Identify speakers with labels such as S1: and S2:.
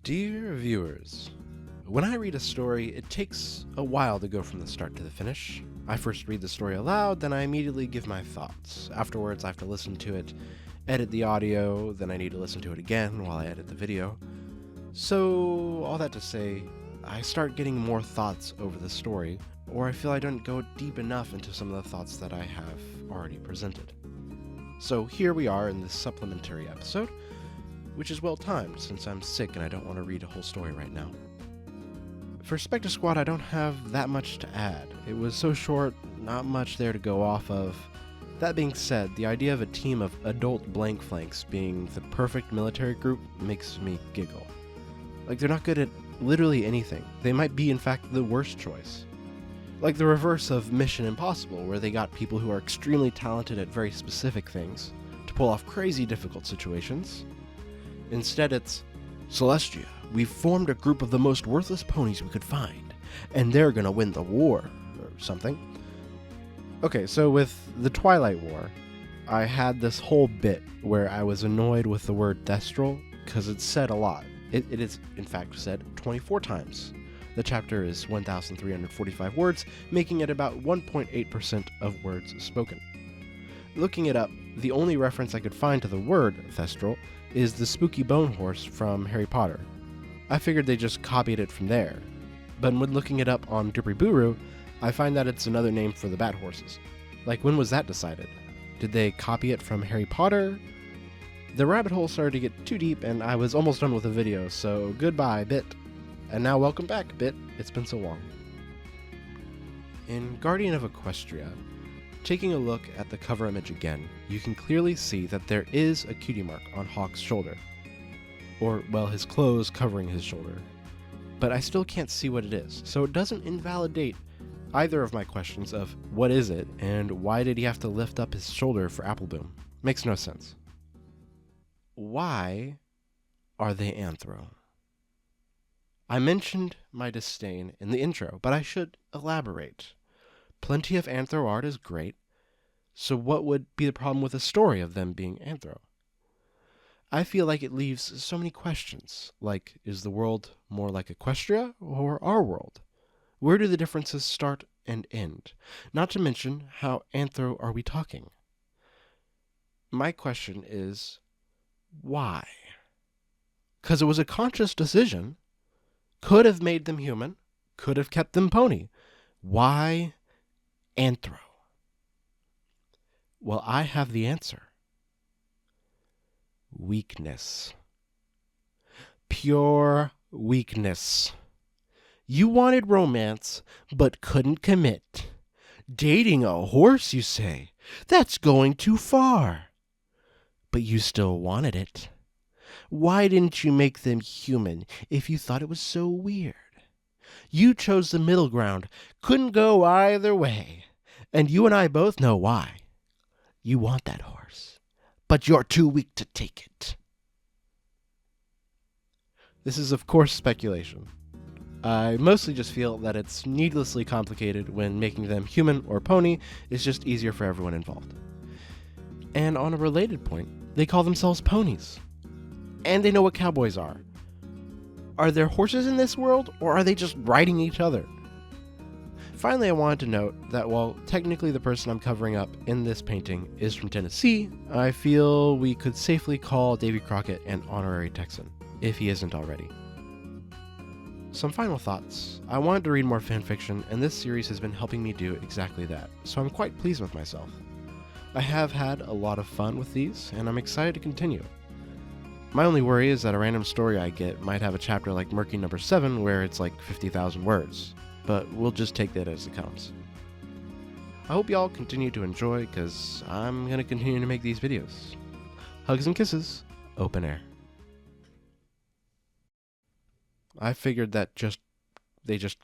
S1: Dear viewers, when I read a story, it takes a while to go from the start to the finish. I first read the story aloud, then I immediately give my thoughts. Afterwards, I have to listen to it, edit the audio, then I need to listen to it again while I edit the video. So, all that to say, I start getting more thoughts over the story, or I feel I don't go deep enough into some of the thoughts that I have already presented. So here we are in this supplementary episode, which is well timed since I'm sick and I don't want to read a whole story right now. For Spectre Squad, I don't have that much to add. It was so short, not much there to go off of. That being said, the idea of a team of adult blank flanks being the perfect military group makes me giggle. Like, they're not good at literally anything. They might be, in fact, the worst choice. Like the reverse of Mission Impossible, where they got people who are extremely talented at very specific things to pull off crazy difficult situations. Instead, it's, Celestia, we've formed a group of the most worthless ponies we could find, and they're gonna win the war, or something. Okay, so with the Twilight War, I had this whole bit where I was annoyed with the word Thestral, because it's said a lot. It is, in fact, said 24 times. The chapter is 1,345 words, making it about 1.8% of words spoken. Looking it up, the only reference I could find to the word Thestral is the spooky bone horse from Harry Potter. I figured they just copied it from there, but when looking it up on Dupriburu, I find that it's another name for the bat horses. Like, when was that decided? Did they copy it from Harry Potter? The rabbit hole started to get too deep and I was almost done with the video, so goodbye, Bit. And now welcome back, Bit. It's been so long. In Guardian of Equestria, taking a look at the cover image again, you can clearly see that there is a cutie mark on Hawk's shoulder. Or, well, his clothes covering his shoulder. But I still can't see what it is, so it doesn't invalidate either of my questions of what is it and why did he have to lift up his shoulder for Appleboom. Makes no sense. Why are they anthro? I mentioned my disdain in the intro, but I should elaborate. Plenty of anthro art is great, so what would be the problem with a story of them being anthro? I feel like it leaves so many questions, like, is the world more like Equestria or our world? Where do the differences start and end? Not to mention, how anthro are we talking? My question is, why? 'Cause it was a conscious decision. Could have made them human, could have kept them pony. Why anthro? Well, I have the answer. Weakness. Pure weakness. You wanted romance, but couldn't commit. Dating a horse, you say? That's going too far. But you still wanted it. Why didn't you make them human if you thought it was so weird? You chose the middle ground, couldn't go either way. And you and I both know why. You want that horse, but you're too weak to take it. This is, of course, speculation. I mostly just feel that it's needlessly complicated when making them human or pony is just easier for everyone involved. And on a related point, they call themselves ponies. And they know what cowboys are. Are there horses in this world, or are they just riding each other? Finally, I wanted to note that while technically the person I'm covering up in this painting is from Tennessee, I feel we could safely call Davy Crockett an honorary Texan, if he isn't already. Some final thoughts. I wanted to read more fanfiction, and this series has been helping me do exactly that, so I'm quite pleased with myself. I have had a lot of fun with these, and I'm excited to continue. My only worry is that a random story I get might have a chapter like Murky number 7 where it's like 50,000 words, but we'll just take that as it comes. I hope y'all continue to enjoy, because I'm going to continue to make these videos. Hugs and kisses, Openair. I figured that they just